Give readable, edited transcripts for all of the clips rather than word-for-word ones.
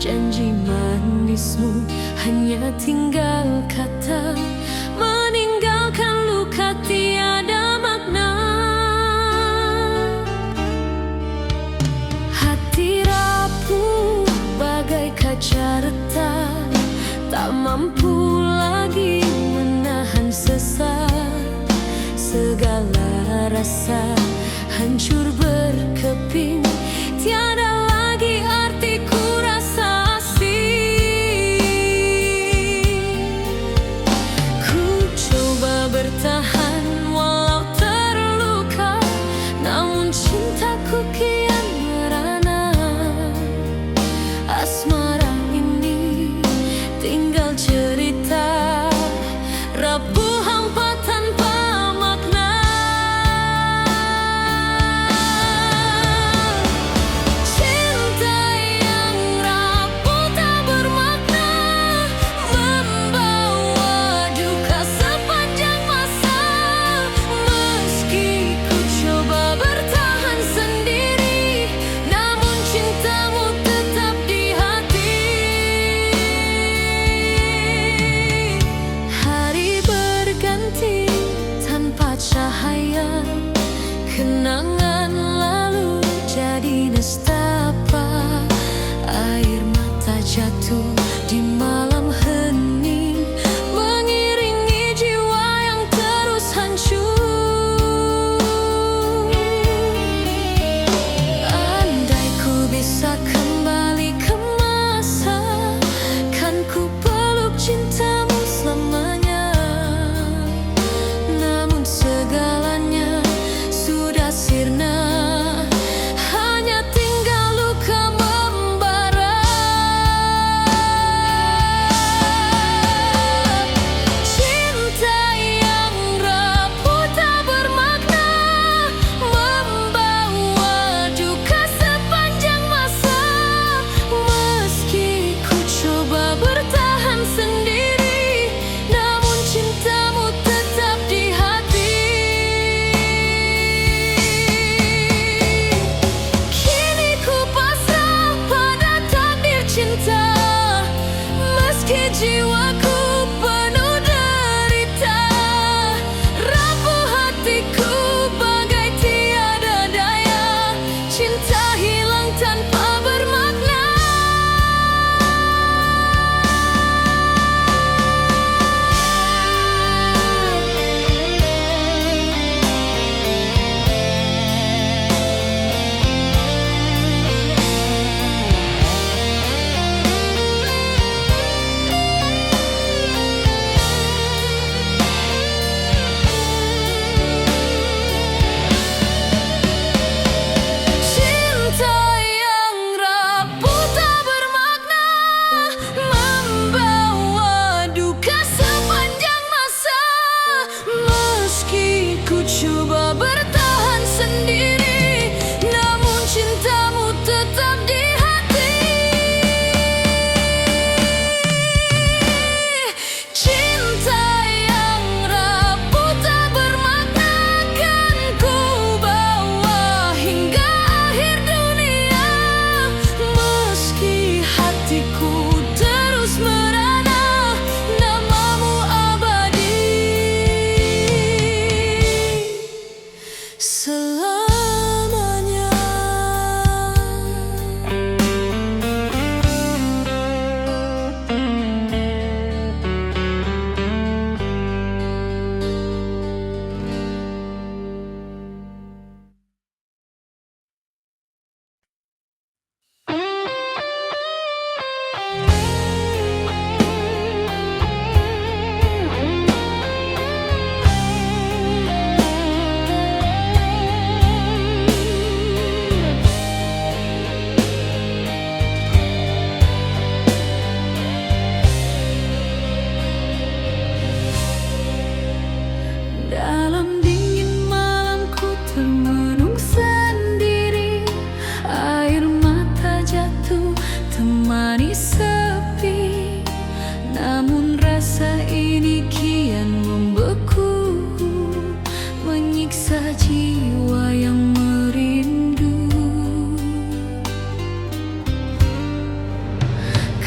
Janji manismu hanya tinggal kata, meninggalkan luka tiada makna. Hati rapuh bagai kaca retak, tak mampu lagi menahan sesak. Segala rasa hancur berkeping, tiada lagi artiku rasa asing.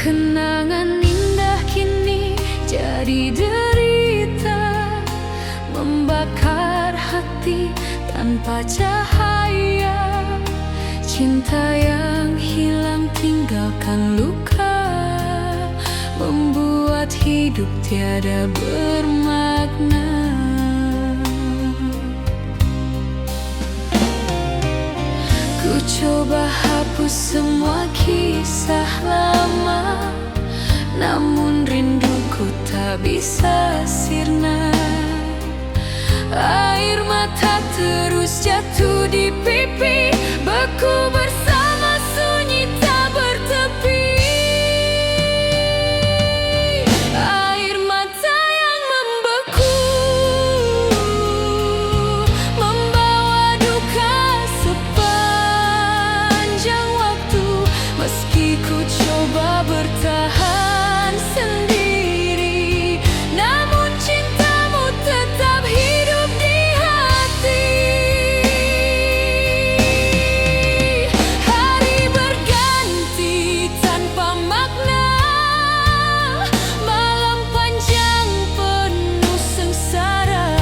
Kenangan indah kini jadi derita, membakar hati tanpa cahaya. Cinta yang hilang tinggalkan luka, membuat hidup tiada bermakna. Ku coba hapus semua kisah lama, namun rinduku tak bisa sirna. Air mata terus jatuh di pipi, beku bersama sunyi tak bertepi. Air mata yang membeku, membawa duka sepanjang waktu. Meski ku coba bertahan sendiri, namun cintamu tetap hidup di hati. Hari berganti tanpa makna, malam panjang penuh sengsara.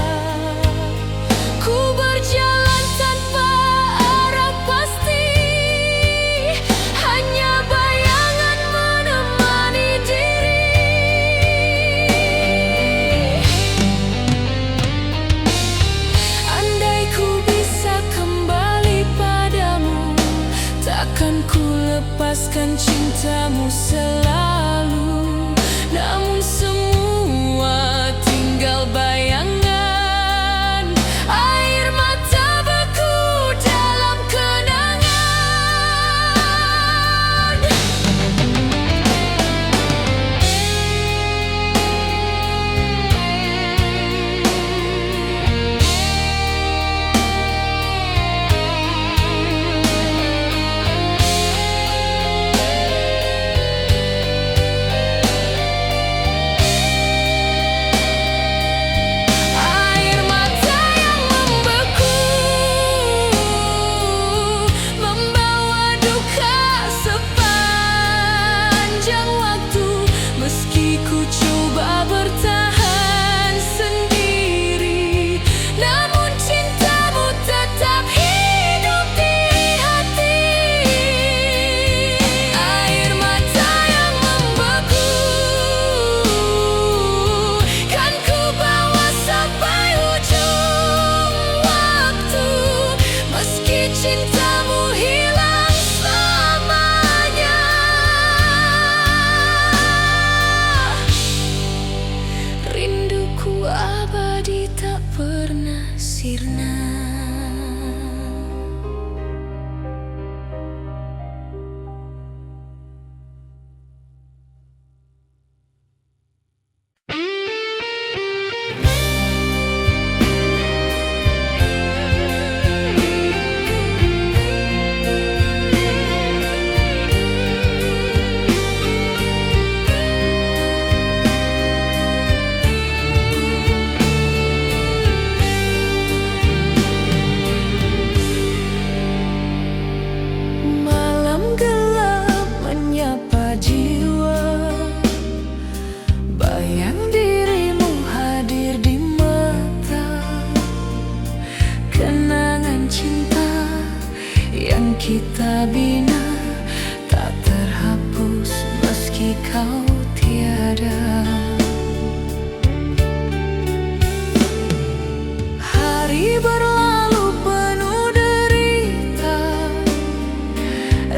Ku berjalan tanpa arah pasti, hanya bayangan menemani diri. Andai ku bisa kembali padamu, takkan ku lepaskan cintamu selalu. Namun semua tinggal bayangan, air mata beku dalam kenangan. Air mata yang membeku, membawa duka sepanjang waktu. Meski ku coba bertahan sendiri, namun cintamu tetap hidup di hati. Air mata yang membeku, kan ku bawa sampai ujung waktu. Meski cintamu hilang selamanya, rinduku abadi tak pernah sirna. Malam gelap menyapa jiwa, bayang dirimu hadir di mata. Kenangan cinta yang kita bina tak terhapus meski kau tiada. Hari berlalu penuh derita,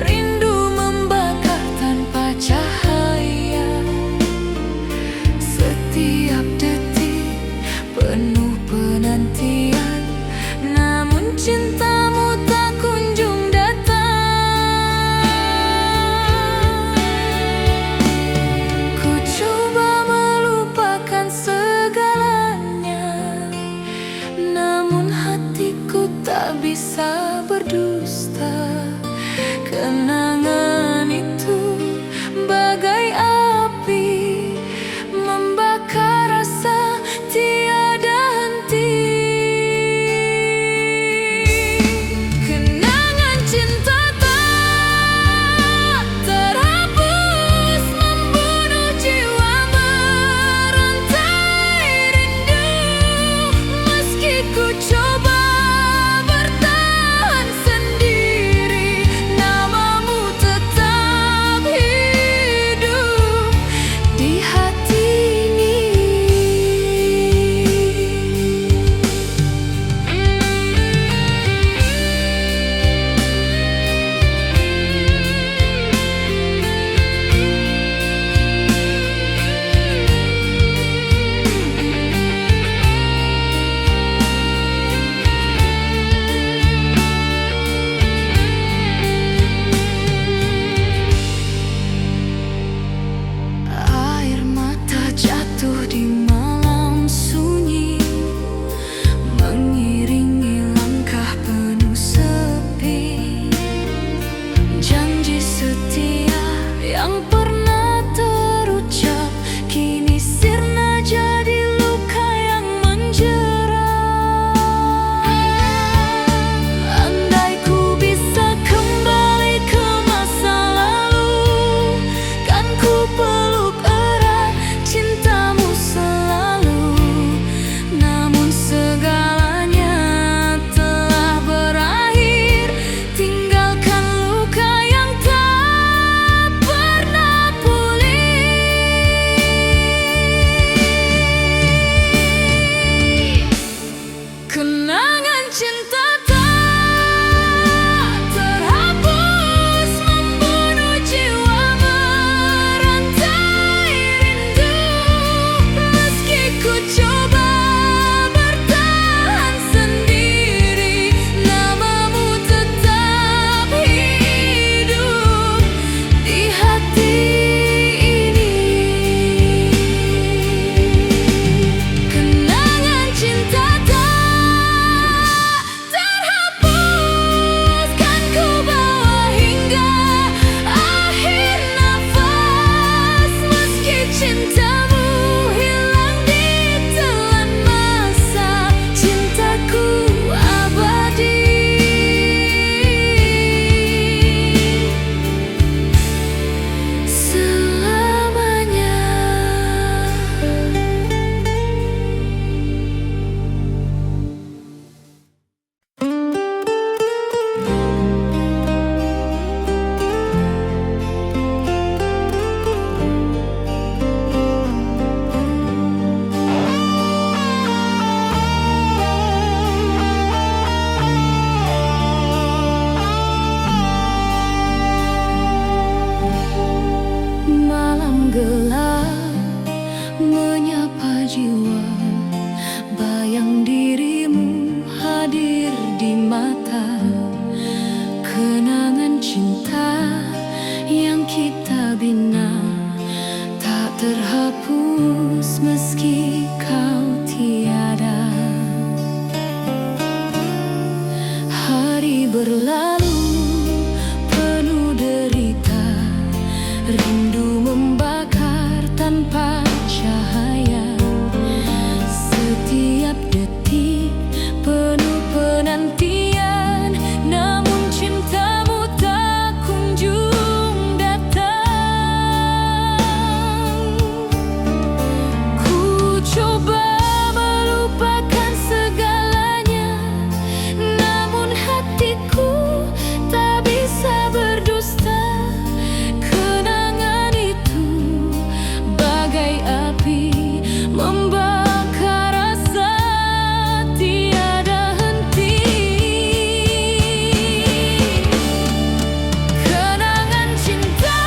rindu membakar tanpa cahaya. Setiap detik penuh penantian, namun cintamu tak kunjung datang. kita bina, tak terhapus meski kau tiada. Hari berlalu penuh derita, rindu membakar tanpa cahaya. Setiap detik penuh penantian, namun cintamu tak kunjung datang. Ku coba melupakan segalanya, namun hatiku tak bisa berdusta. Kenangan itu bagai api membakar rasa tiada henti. Kenangan cinta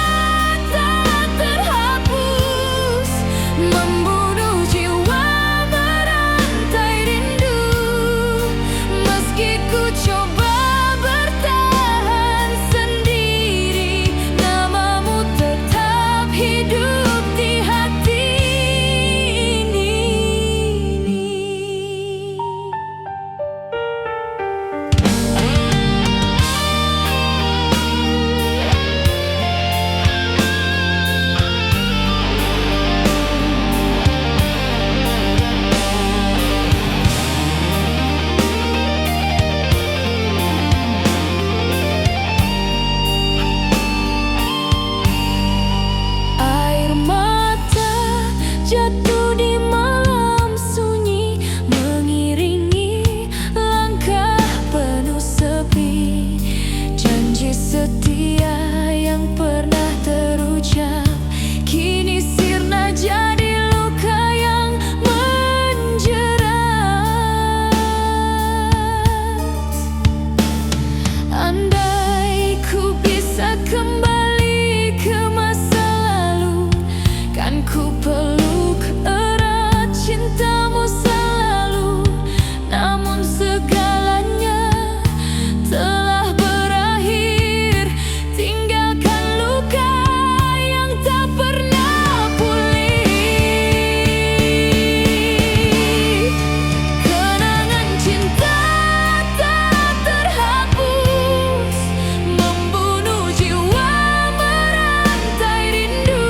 tak terhapus, membunuh jiwa merantai rindu. Meski ku coba bertahan sendiri, namamu tetap hidup di hati ini. Air mata jatuh di malam sunyi, mengiringi langkah penuh sepi. Janji setia yang pernah terucap kini sirna jadi luka yang menjerat. Andai ku bisa kembali ke masa lalu, kan ku peluk erat cintamu selalu. Namun segalanya telah berakhir, tinggalkan luka yang tak pernah pulih. Kenangan cinta tak terhapus, membunuh jiwa merantai rindu.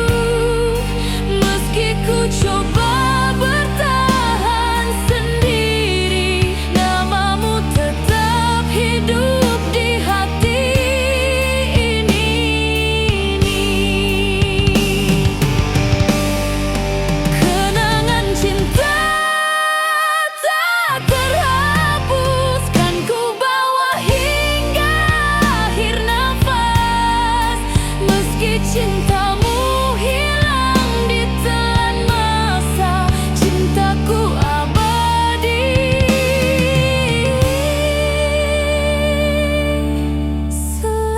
Meski ku coba bertahan sendiri, namamu tetap hidup di hati ini. Kenangan cinta tak terhapus, kan ku bawa hingga akhir nafas. Meski cintamu hilang di telan masa, cintaku abadi selamanya.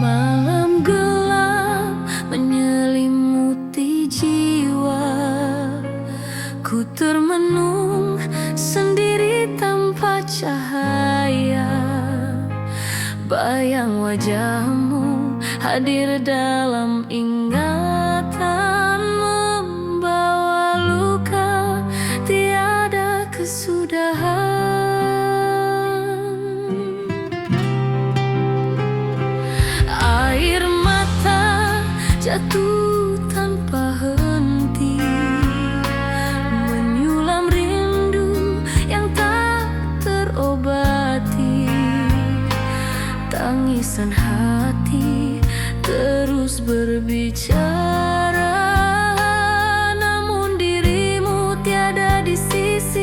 Malam gelap menyelimuti jiwa, ku termenung sendiri tanpa cahaya. Bayang wajahmu hadir dalam ingatan, membawa luka tiada kesudahan. Air mata jatuh tanpa henti, menyulam rindu yang tak terobati. Tangisan hati terus berbicara, namun dirimu tiada di sisi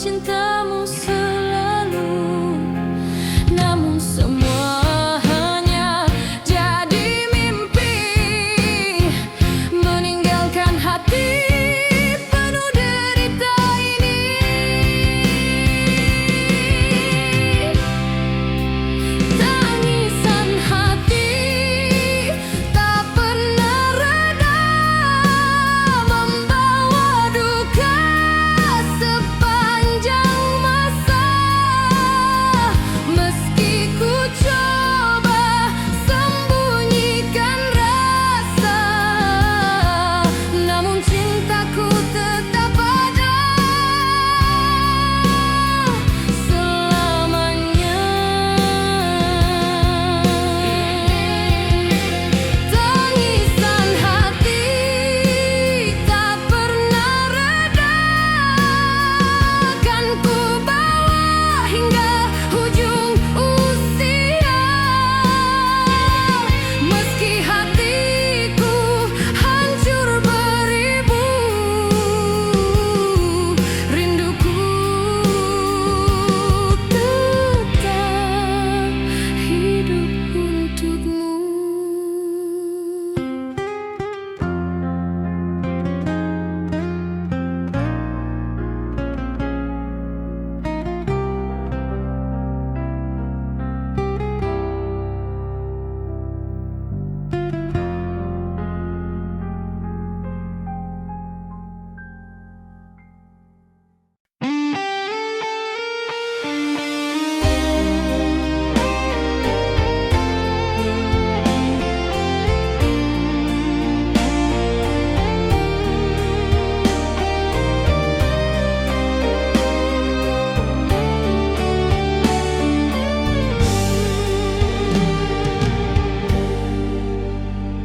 cintamu selalu. Namun semua hanya jadi mimpi, meninggalkan hati penuh derita ini. Tangisan hati tak pernah reda, membawa duka sepanjang masa. Meski ku coba sembunyikan rasa, namun cintaku tetap ada selamanya. Tangisan hati tak pernah reda, kan ku bawa hingga ujung usia. Meski hatiku hancur beribu, rinduku tetap hidup untukmu.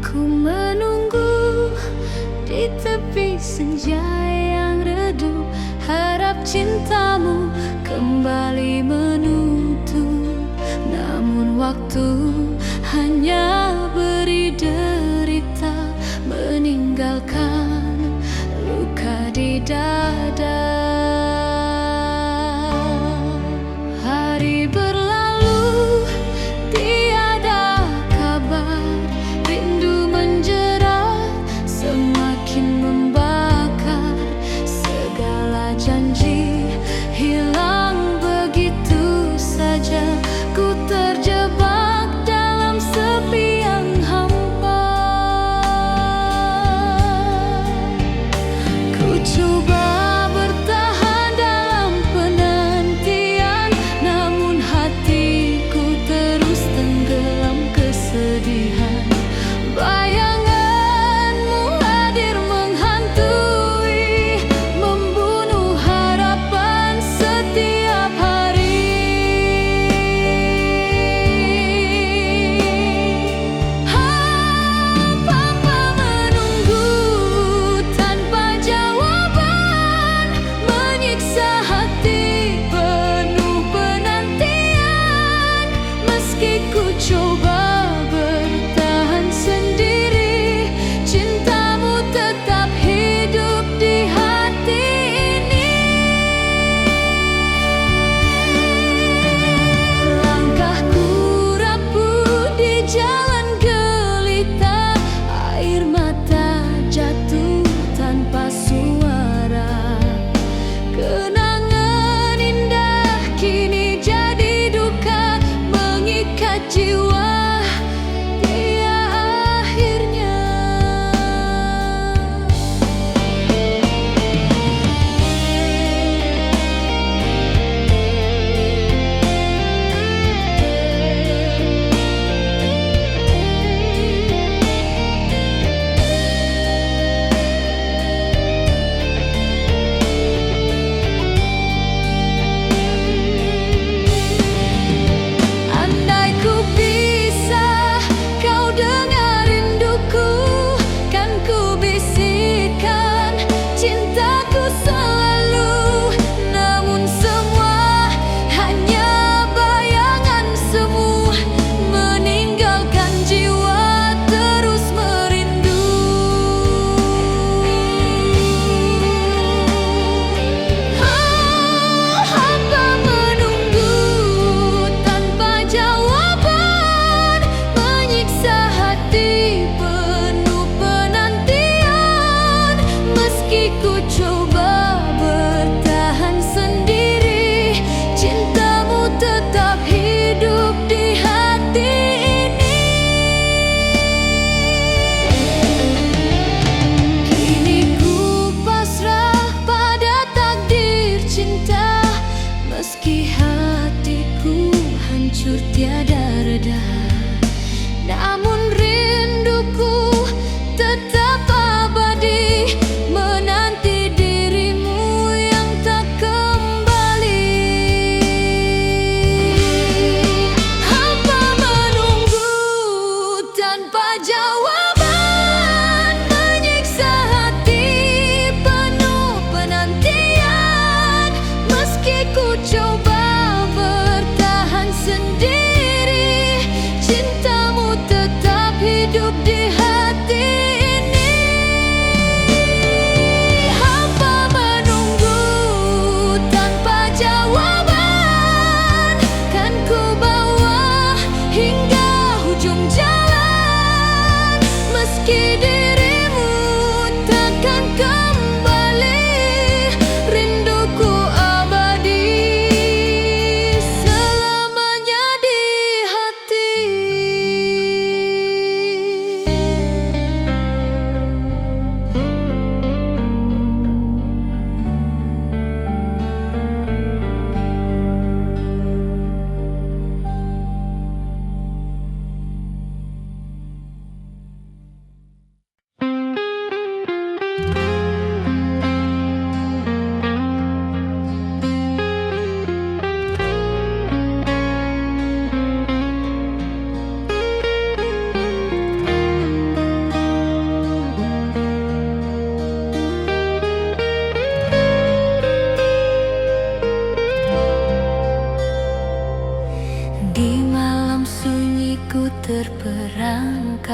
Ku menunggu di tepi senja yang redup, harap cintamu kembali menutup. Namun waktu hanya beri derita, meninggalkan luka di dada. Hari berlalu, tiada kabar, rindu menjerat, semakin membakar. Segala janji hilang begitu saja, ku terjebak dalam sepi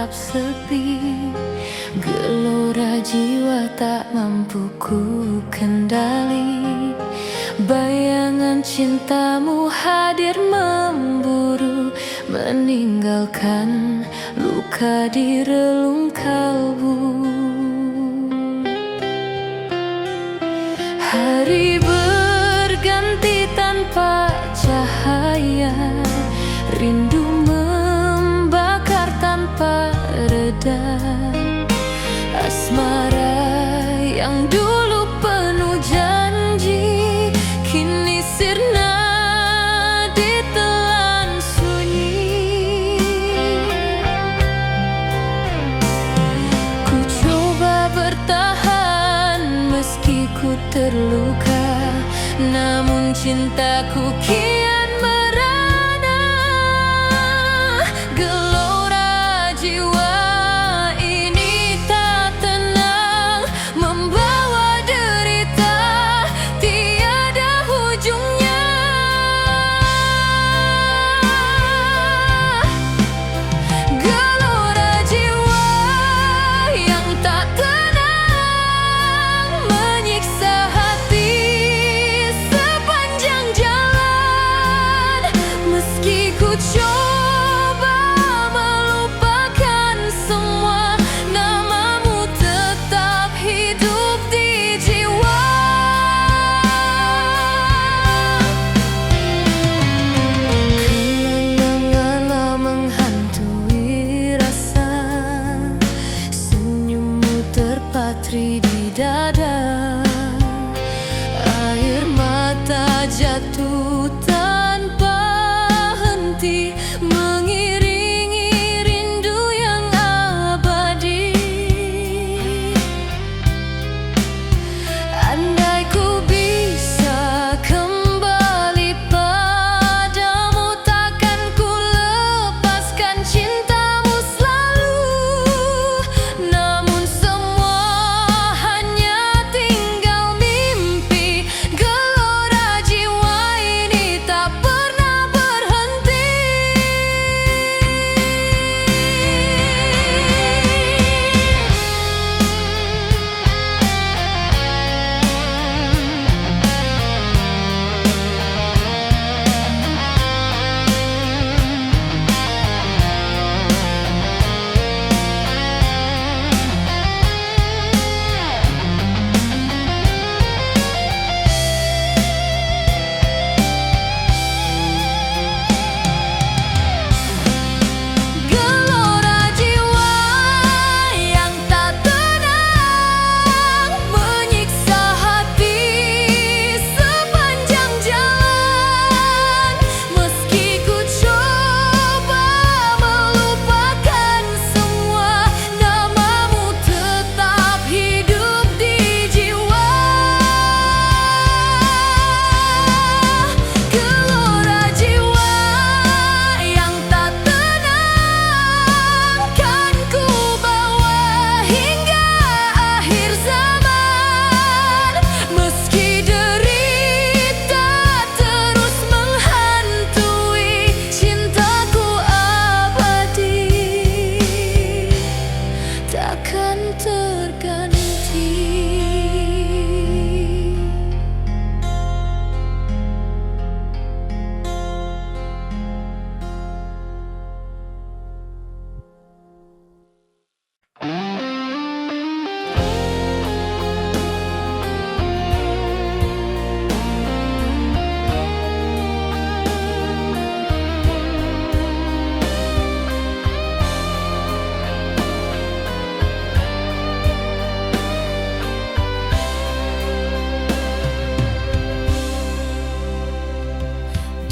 tetap sepi. Gelora jiwa tak mampu ku kendali. Bayangan cintamu hadir memburu, meninggalkan luka di relung kalbu. Hari berganti tanpa cahaya, rindu membakar tanpa reda. Asmara yang dulu penuh janji, kini sirna ditelan sunyi. Ku coba bertahan meski ku terluka, namun cintaku kian merana. Gelora jiwa ini tak tenang, membawa derita tiada ujungnya. Gelora jiwa yang tak tenang, menyiksa hati sepanjang jalan. Meski ku coba melupakan semua, namamu tetap hidup di jiwa. Kenangan menghantui rasa, senyummu terpatri di dada. Air mata jatuh tanpa henti, mengiringi rindu yang abadi. Andai ku bisa kembali padamu, takkan ku lepaskan cintamu selalu. Namun semua hanya tinggal mimpi. Gelora jiwa ini tak pernah berhenti. Gelora jiwa yang tak tenang, menyiksa hati sepanjang jalan. Meski ku coba melupakan semua, namamu tetap hidup di jiwa. Gelora jiwa yang tak tenang, kan ku bawa hingga akhir zaman. Meski derita terus menghantui, cintaku abadi takkan terganti.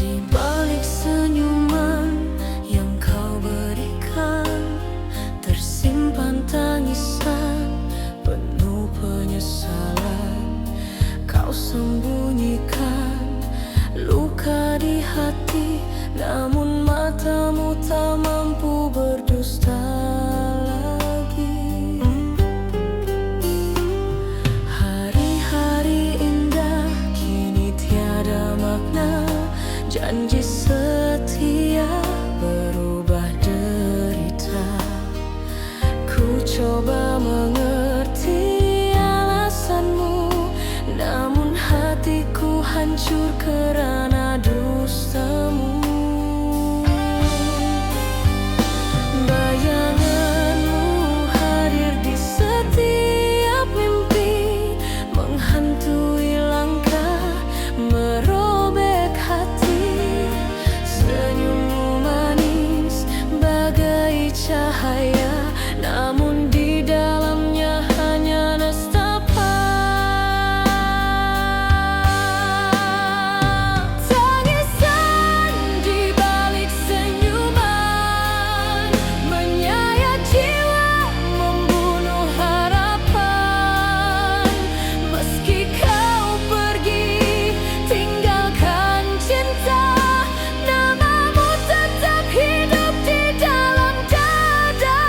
Di balik senyuman yang kau berikan, tersimpan tangisan penuh penyesalan. Kau sembunyikan luka di hati, namun matamu tak mampu berdusta lagi. Hari-hari indah kini tiada makna, janji setia berubah derita. hancur karena dustamu. Bayanganmu hadir di setiap mimpi, menghantui langkah, merobek hati. Senyummu manis bagai cahaya, namun di dalamnya hanya nestapa. Tangisan di balik senyuman menyayat jiwa, membunuh harapan. Meski kau pergi, tinggalkan cinta, namamu tetap hidup di dalam dada.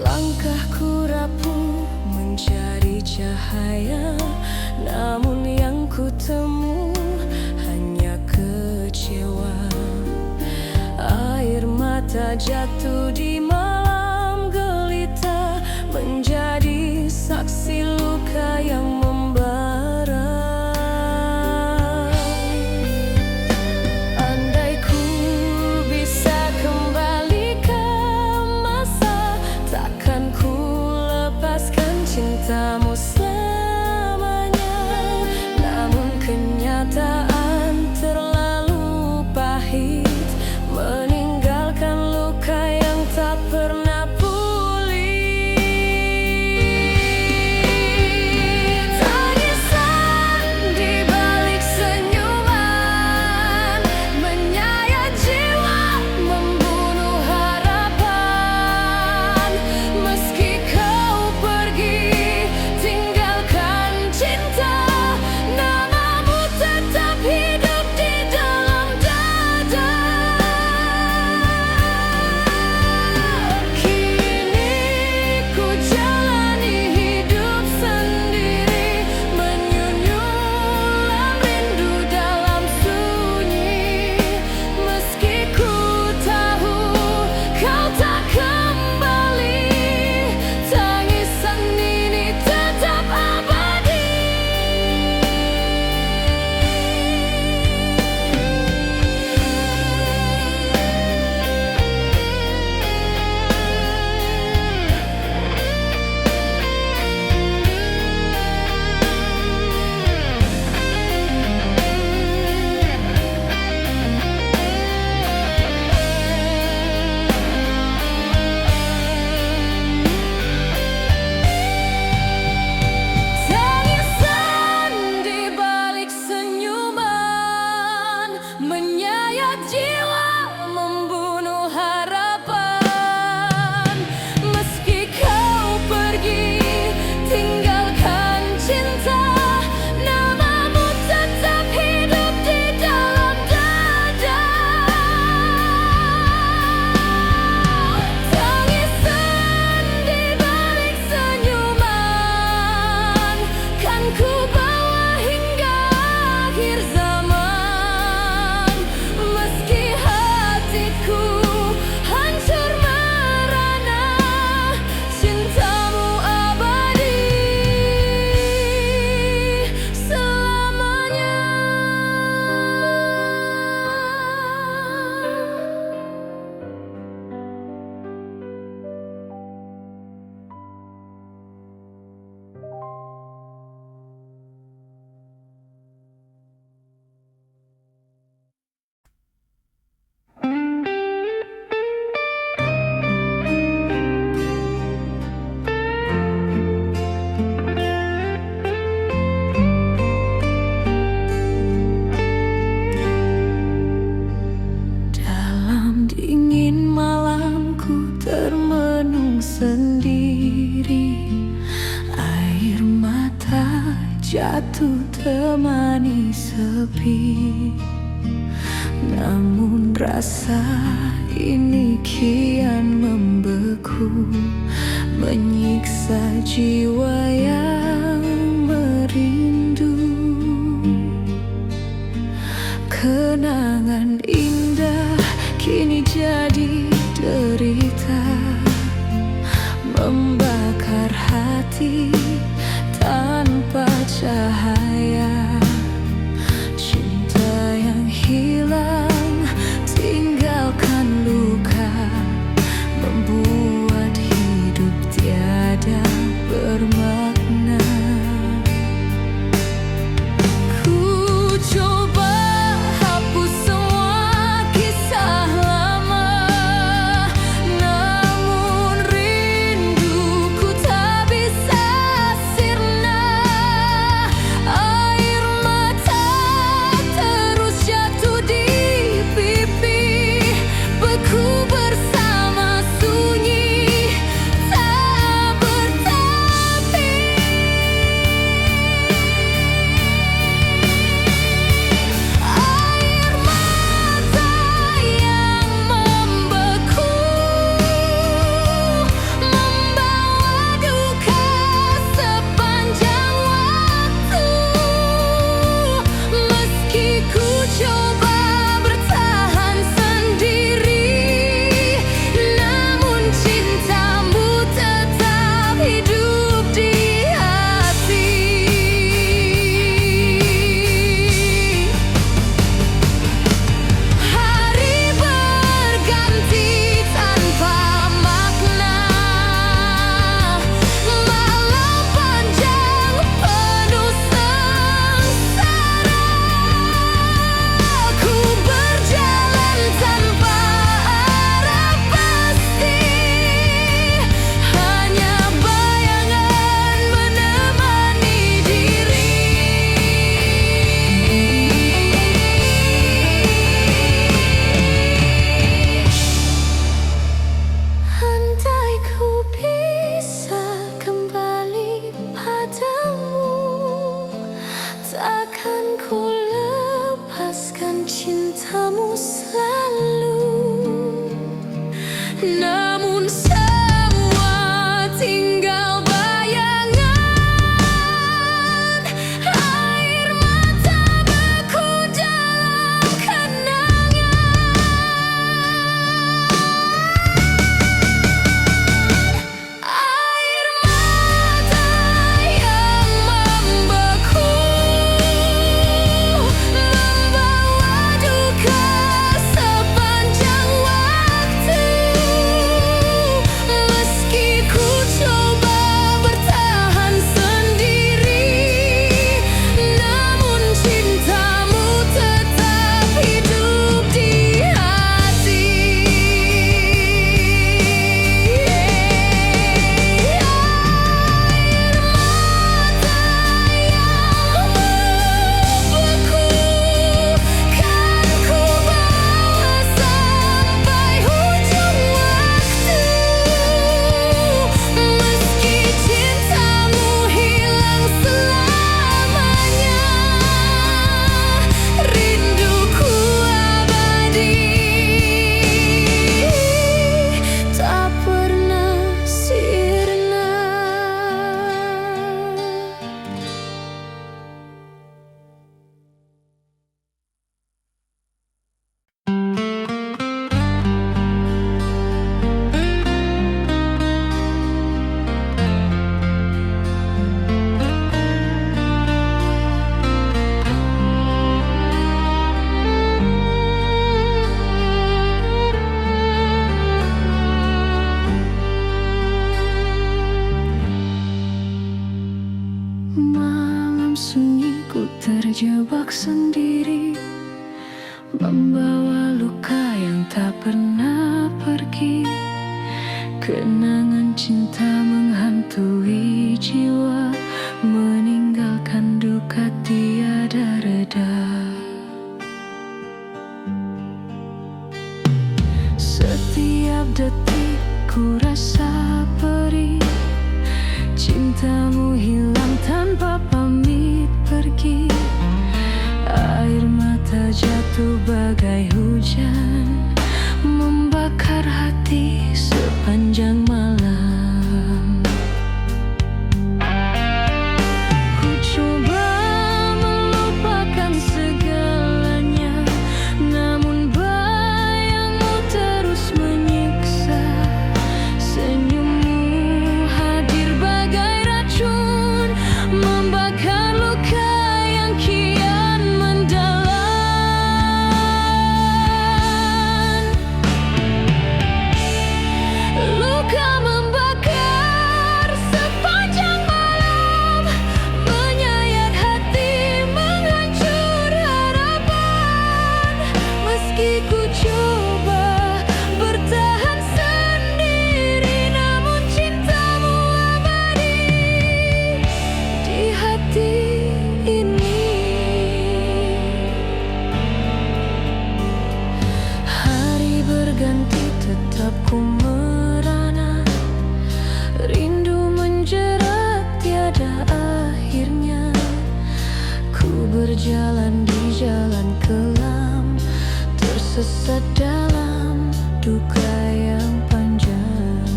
Langkahku rapuh mencari cahaya, namun yang ku temu hanya kecewa. Air mata jatuh di malam gelita, menjadi saksi luka yang membara. Andai ku bisa kembali ke masa, takkan ku lepaskan cintamu selamanya. Namun kenyataan terlalu pahit, meninggalkan luka yang tak pernah pulih. Tangisan di balik senyuman menyayat jiwa, membunuh harapan. Meski kau pergi, tinggalkan cinta, namamu tetap hidup di dalam dada. Kini ku jalani hidup sendiri, menyunyulam rindu dalam sunyi. Meski ku tahu kau tak kembali, tangisan ini tetap abadi. Tangisan di balik senyuman menyayat jiwa, membunuh harapan. Meski kau pergi, tinggalkan cinta, namamu tetap hidup di dalam dada. Tangisan di balik senyuman kan ku bawa hingga akhir zaman. Meski hatiku hancur merana, cintamu abadi selamanya. Dalam dingin malamku termenung sendiri, air mata jatuh temani sepi. Namun rasa ini kian membeku, menyiksa jiwa yang merindu. Kenangan indah kini jadi derita, membakar hati tanpa cahaya. Cinta yang hilang tinggalkan luka, membuat hidup tiada bermakna. Ku coba hapus semua kisah lama, namun rinduku tak bisa sirna. Air mata terus jatuh di pipi, beku bersama sunyi tak bertepi. Air mata yang membeku, membawa duka sepanjang waktu. Meski ku coba bertahan sendiri, namun cintamu tetap hidup di hati. Hari berganti tanpa makna, malam panjang penuh sengsara. Ku berjalan tanpa arah pasti, hanya bayangan menemani diri. Andai ku bisa kembali padamu, takkan ku lepaskan cintamu selalu. Namun semua tinggal bayangan, air mata beku dalam kenangan. Air mata yang membeku, membawa duka sepanjang waktu. Meski ku coba bertahan sendiri, namun cintamu tetap hidup di hati. Air mata yang membeku, kan ku bawa sampai ujung waktu. Meski cintamu hilang selamanya, rinduku abadi, tak pernah sirna. Malam sunyi ku terjebak sendiri, membawa luka yang tak pernah pergi. Kenangan cinta menghantui jiwa, meninggalkan duka tiada reda. Setiap detik ku rasa perih, cintamu hilang tanpa pamit pergi. Air mata jatuh bagai hujan, membakar hati sepanjang malam. Ku coba melupakan segalanya, namun bayangmu terus menyiksa. berjalan di jalan kelam, tersesat dalam duka yang panjang.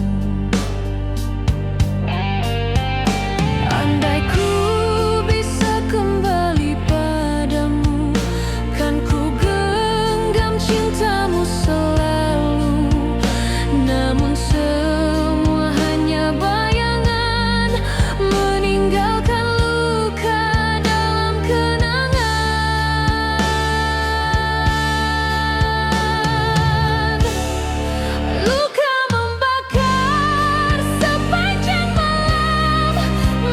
Andai ku bisa kembali padamu, kan ku genggam cintamu selalu. Namun semua hanya bayangan, meninggalkan luka dalam kenangan. Luka membakar sepanjang malam,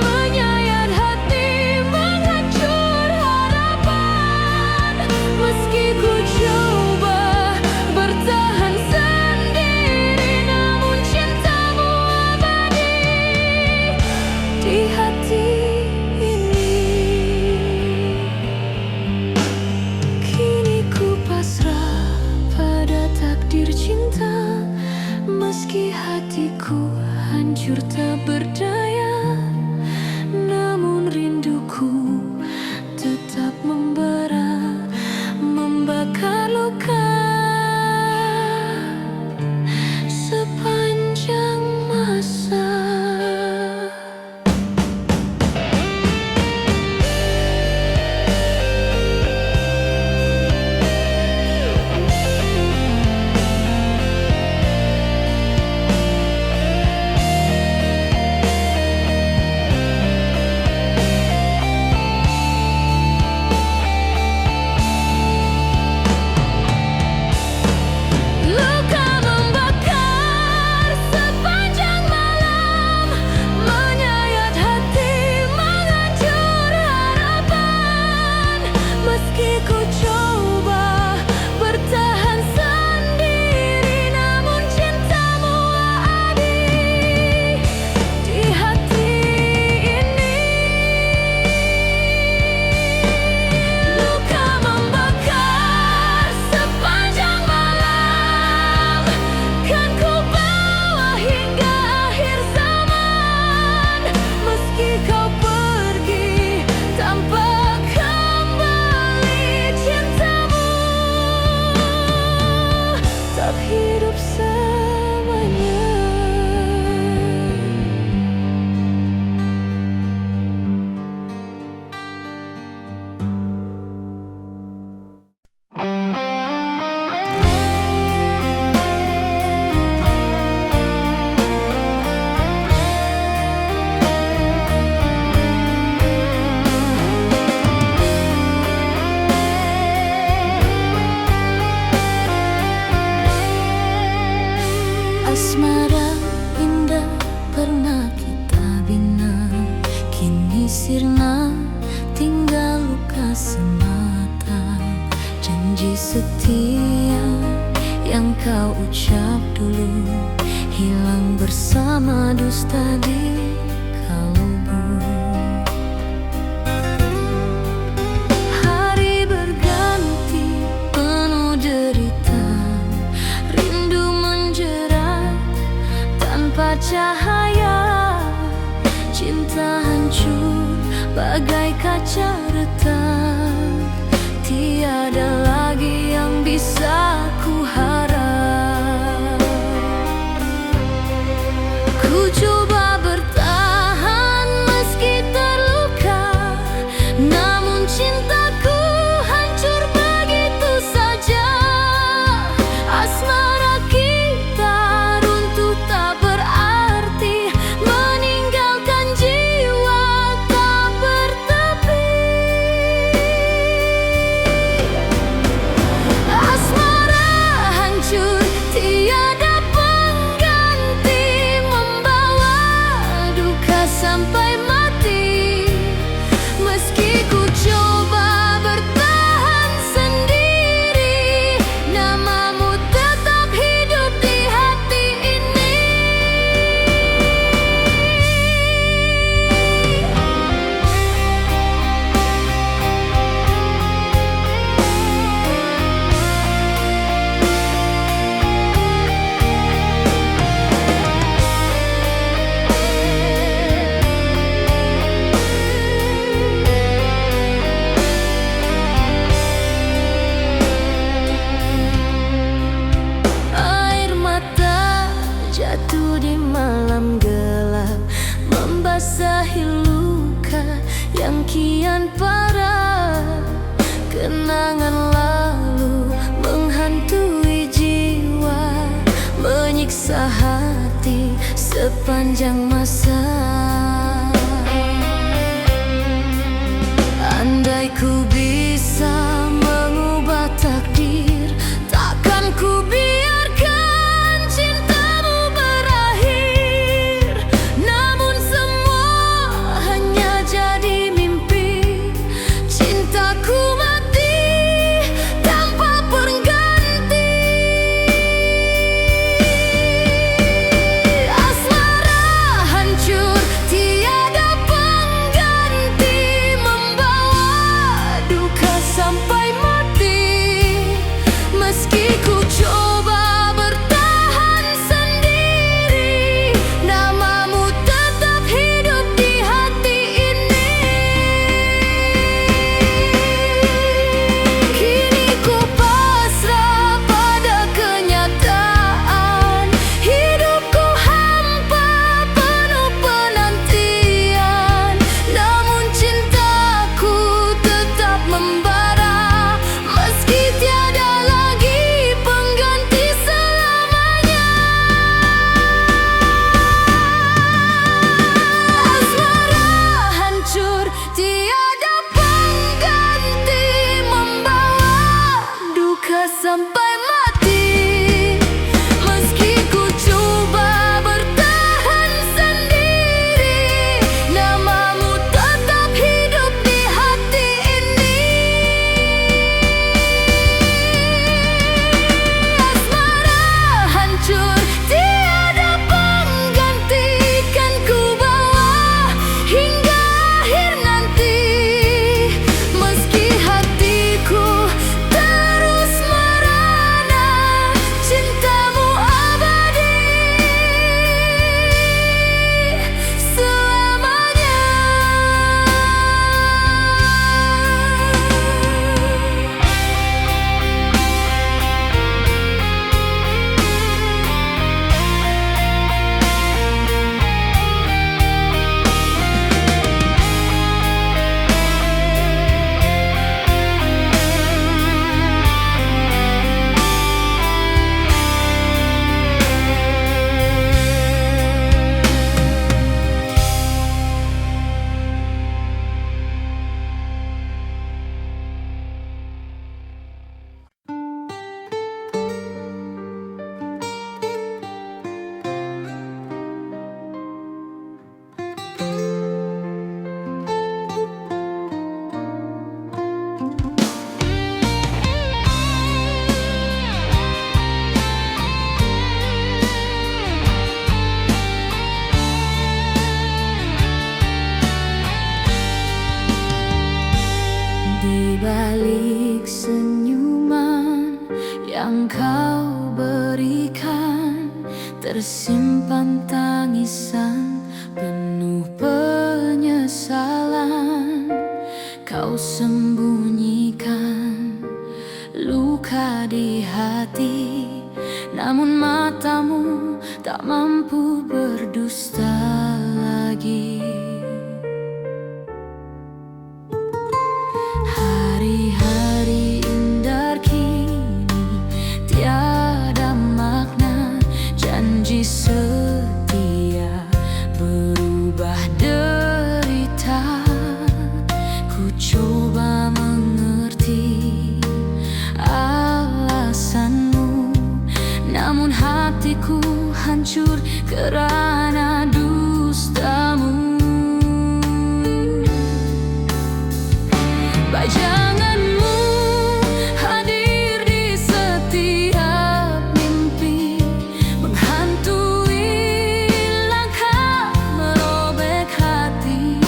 menyayat hati, menghancur harapan. Meski ku coba bertahan sendiri, namun cintamu abadi di hati ini. Kini ku pasrah pada takdir cinta, meski hatiku hancur tak berdaya, namun rinduku tetap membara, membakar luka sepanjang masa. Luka membakar sepanjang malam, menyayat hati, menghancur harapan. Meski ku coba bertahan sendiri, namun cintamu abadi di hati ini. Luka membakar sepanjang malam, kan ku bawa hingga akhir zaman. Meski kau pergi tanpa kembali, cintamu tak hidup selamanya. Asmara indah pernah kita bina, kini sirna tinggal luka semata. Janji setia yang kau ucap dulu, hilang bersama dusta di kalbu. Hari berganti penuh derita, rindu menjerat tanpa cahaya. Cinta hancur bagai kaca retak, tiada lagi yang bisa ku harap. Ku coba bertahan meski terluka, namun cintaku hancur begitu saja. Asmara kita runtuh tak berarti, meninggalkan jiwa tak bertepi. Asmara parah. Kenangan lalu menghantui jiwa, menyiksa hati sepanjang masa. Andai ku bisa mengubah takdir, takkan ku biarkan cintamu berakhir. Namun semua hanya jadi mimpi, cintaku mati tanpa pengganti. Asmara hancur tiada pengganti, membawa duka sampai mati. Meski ku coba bertahan sendiri, namamu tetap hidup di hati ini. Kini ku pasrah pada kenyataan, hidupku hampa penuh penantian. Namun cintaku tetap membara, meski tiada lagi pengganti selamanya. Asmara hancur tiada pengganti, membawa duka sampai mati. Meski ku coba bertahan sendiri, namamu tetap hidup di hati ini. Asmara hancur tiada pengganti, kan ku bawa hingga akhir nanti. Meski hatiku terus merana, cintamu abadi selamanya. Di balik senyuman yang kau berikan, tersimpan tangisan penuh penyesalan. Kau sembunyikan luka di hati, namun matamu tak mampu berdusta lagi. Hari-hari indah kini tiada makna, janji setia berubah derita. Ku coba mengerti alasanmu, namun hatiku hancur kerana dustamu. Bayanganmu hadir di setiap mimpi, menghantui langkah, merobek hati.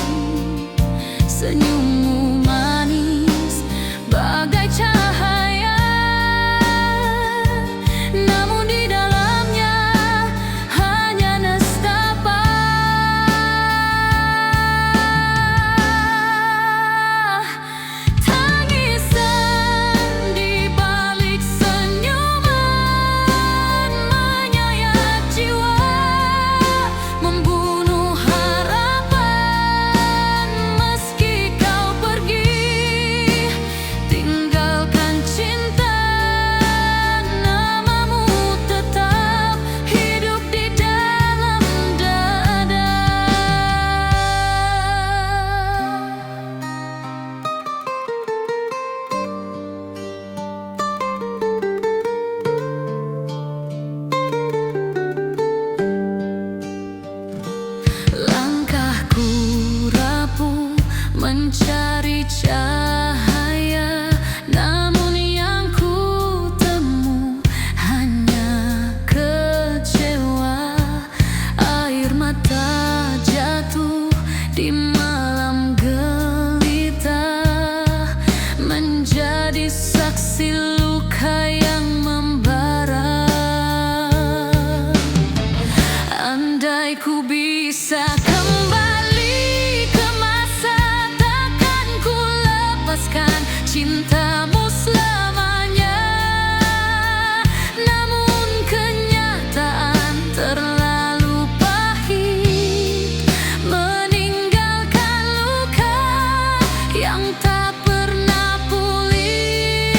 Senyummu manis bagai cahaya, namun di dalamnya hanya nestapa. Membunuh harapan meski kau pergi. mencari cahaya, namun yang ku temu hanya kecewa. Air mata jatuh di malam gelita, menjadi saksi luka yang membara. Andai ku bisa kembali ke masa, takkan ku lepaskan cintamu selamanya. Namun kenyataan terlalu pahit, meninggalkan luka yang tak pernah pulih.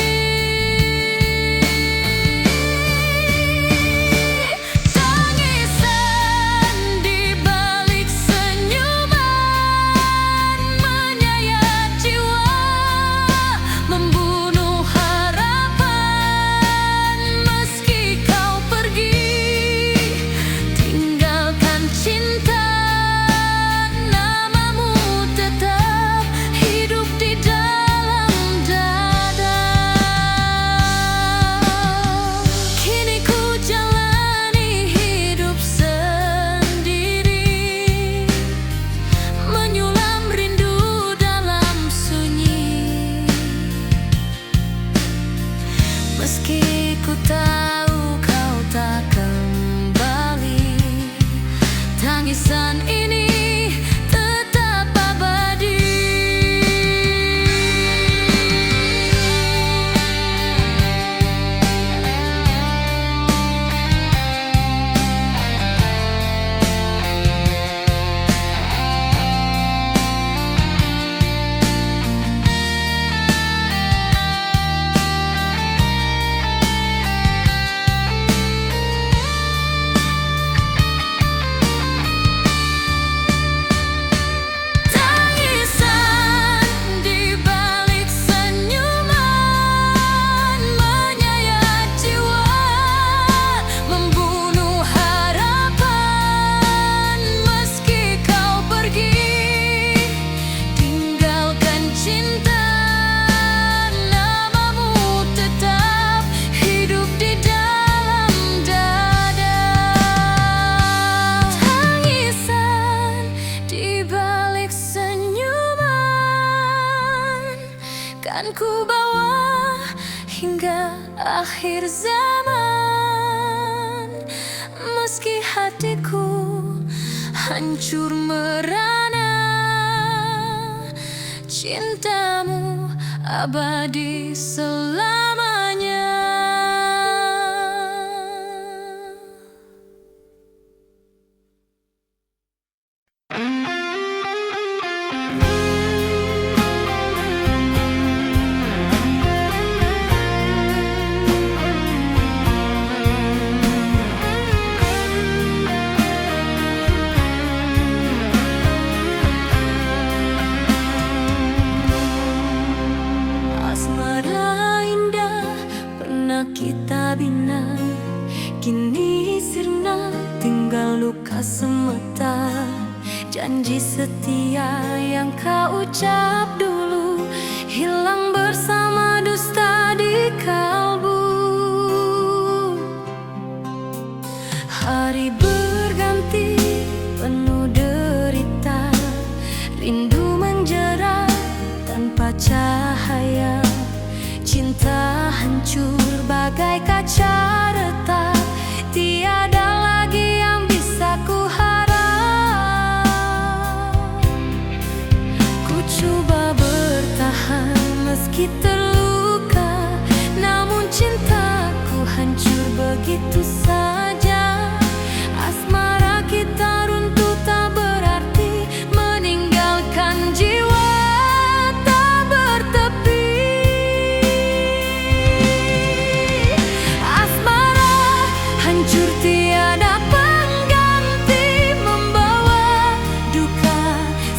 Tangisan di balik senyuman menyayat jiwa, membunuh harapan. Meski kau pergi, tinggalkan cinta, namamu tetap hidup di dalam dada. Kini ku jalani hidup sendiri, menyulam rindu dalam sunyi. Meski ku tahu kau tak kembali, tangisan ini tetap abadi. Tangisan di balik senyuman menyayat jiwa, membunuh harapan. Meski kau pergi, tinggalkan cinta, namamu tetap hidup di dalam dada. Tangisan di balik senyuman kan ku bawa hingga akhir zaman. Meski hatiku hancur merana, cintamu abadi selamanya. Asmara indah pernah kita bina, kini sirna tinggal luka semata. Janji setia yang kau ucap dulu hilang bersama dusta di kalbu. Hari berganti penuh derita, rindu menjerat tanpa cahaya. Cinta hancur bagai kaca retak, tiada lagi yang bisa ku harap. Ku coba bertahan meski terluka, namun cintaku hancur begitu saja. Asmara kita runtuh tak berarti, meninggalkan jiwa tak bertepi. Asmara hancur tiada pengganti, membawa duka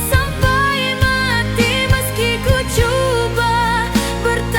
sampai mati. Meski ku coba bertahan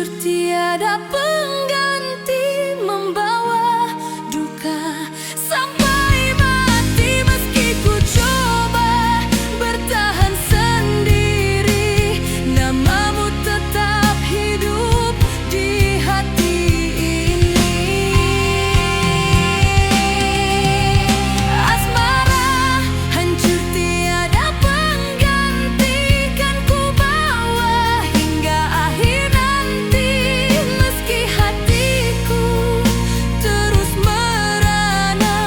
hancur tiada pengganti, membawa duka sampai mati. Meski ku coba bertahan sendiri, namamu tetap hidup di hati ini. Asmara hancur tiada pengganti, kan ku bawa hingga akhir nanti. Meski hatiku terus merana,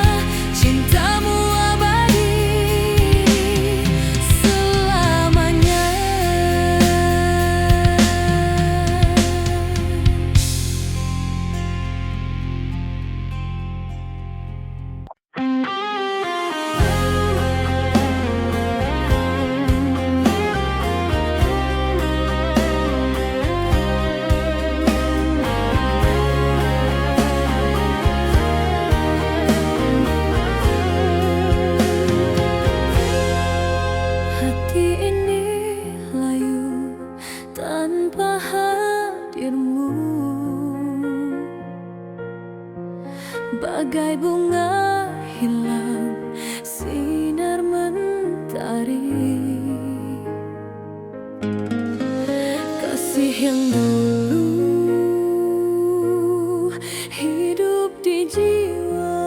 cintamu abadi selamanya. Hati ini layu tanpa hadirmu, bagai bunga hilang sinar mentari. Kasih yang dulu hidup di jiwa,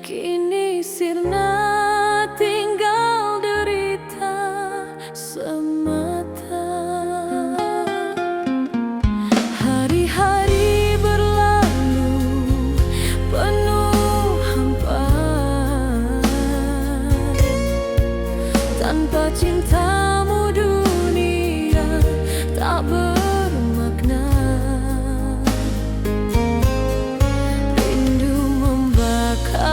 kini sirna tinggal derita semata. Hari-hari berlalu penuh hampa, tanpa cintamu dunia tak bermakna. Rindu membakar,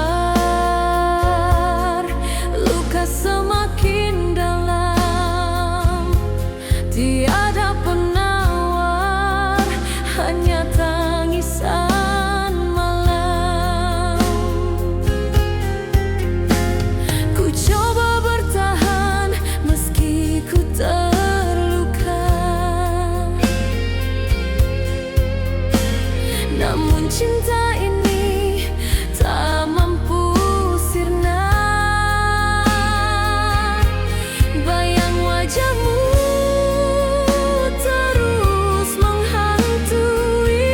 luka semakin dalam, tiada penawar, hanya tangisan malam. Ku coba bertahan meski ku terluka, namun cinta ini tak mampu sirna. Bayang wajahmu terus menghantui,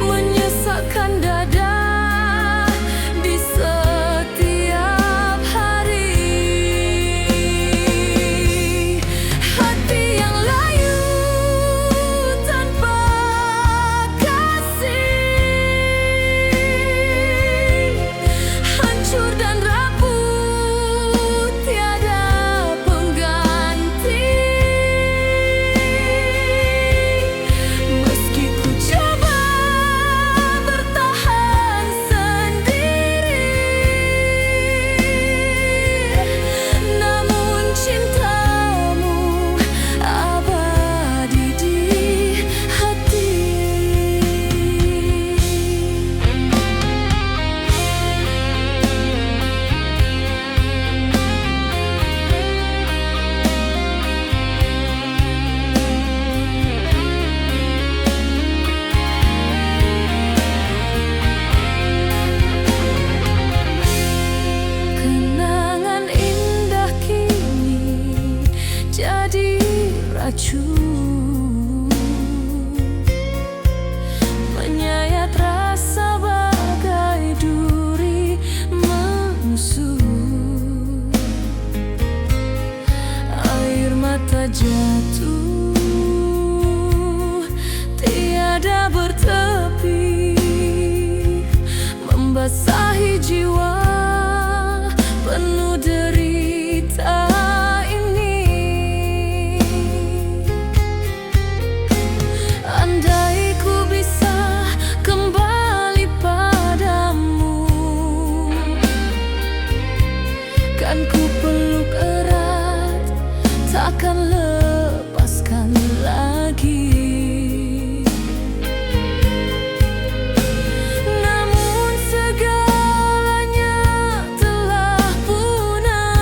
menyesakkan dada di setiap hari. Hati yang layu tanpa kasih, hancur dan rapuh tiada pengganti. Meski ku coba bertahan sendiri, namun cintamu abadi di hati. Kenangan indah kini jadi racun, menyayat rasa bagai duri menusuk. Air mata jatuh tiada bertepi, membasahi jiwa penuh derita ini. Andai ku bisa kembali padamu, kan ku peluk erat, takkan lepaskan lagi. Namun segalanya telah punah,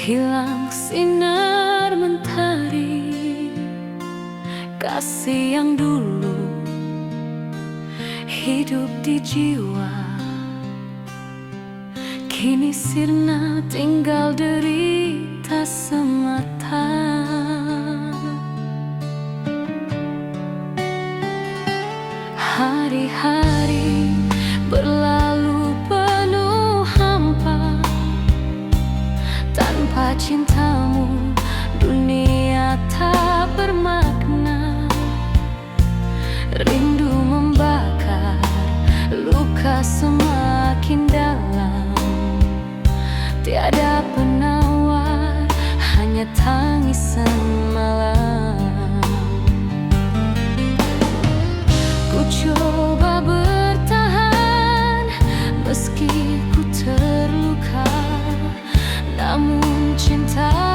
hilang sinar mentari. Kasih yang dulu hidup di jiwa, kini sirna tinggal derita semata. Hari-hari berlalu penuh hampa, tanpa cintamu dunia tak bermakna. Rindu membakar, luka semakin dalam. Tiada penawar, hanya tangisan malam. Ku coba bertahan meski ku terluka, namun cinta